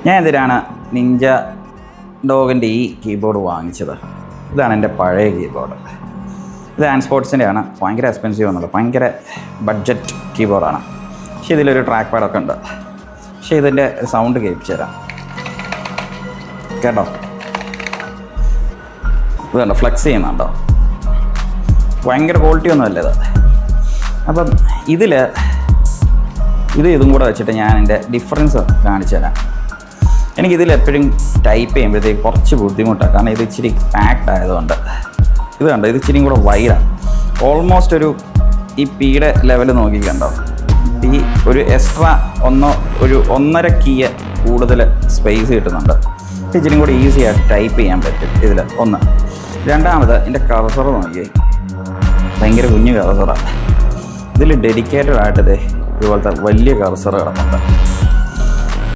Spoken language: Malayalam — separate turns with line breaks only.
ഞാൻ എന്തിനാണ് നിഞ്ച ഡോഗിൻ്റെ ഈ കീബോർഡ് വാങ്ങിച്ചത്? ഇതാണ് എൻ്റെ പഴയ കീബോർഡ്. ഇത് ആൻഡ് സ്പോർട്സിൻ്റെ ആണ്. ഭയങ്കര എക്സ്പെൻസീവ് എന്നുള്ളത്, ഭയങ്കര ബഡ്ജറ്റ് കീബോർഡാണ്. പക്ഷേ ഇതിലൊരു ട്രാക്ക് പാഡൊക്കെ ഉണ്ട്. പക്ഷേ ഇതിൻ്റെ സൗണ്ട് കേൾപ്പിച്ചു തരാം കേട്ടോ. ഇത് കണ്ടോ, ഫ്ലെക്സ് ചെയ്യുന്നുണ്ടോ? ഭയങ്കര ക്വാളിറ്റി ഒന്നുമല്ല ഇത്. അപ്പം ഇതും കൂടെ വെച്ചിട്ട് ഞാൻ എൻ്റെ ഡിഫറൻസ് കാണിച്ചു തരാം. എനിക്കിതിൽ എപ്പോഴും ടൈപ്പ് ചെയ്യുമ്പോഴത്തേക്ക് കുറച്ച് ബുദ്ധിമുട്ടാണ്, കാരണം ഇത് ഇച്ചിരി പാക്ഡ് ആയതുകൊണ്ട്. ഇത് കണ്ടോ, ഇത് ഇച്ചിരിയും കൂടെ വൈഡാണ്. ഓൾമോസ്റ്റ് ഒരു ഈ പീയുടെ ലെവൽ നോക്കിക്കണ്ടോ, ഈ ഒരു എക്സ്ട്രാ ഒരു 1.5 കീ കൂടുതൽ സ്പേസ് കിട്ടുന്നുണ്ട്. ഇച്ചിരിയും കൂടെ ഈസി ആയിട്ട് ടൈപ്പ് ചെയ്യാൻ പറ്റും ഇതിൽ. ഒന്ന്. രണ്ടാമത് എൻ്റെ കർസർ നോക്കി, ഭയങ്കര കുഞ്ഞു കർസറാണ്. ഇതിൽ ഡെഡിക്കേറ്റഡ് ആയിട്ട് ഇതുപോലത്തെ വലിയ കർസർ കിടപ്പുണ്ട്.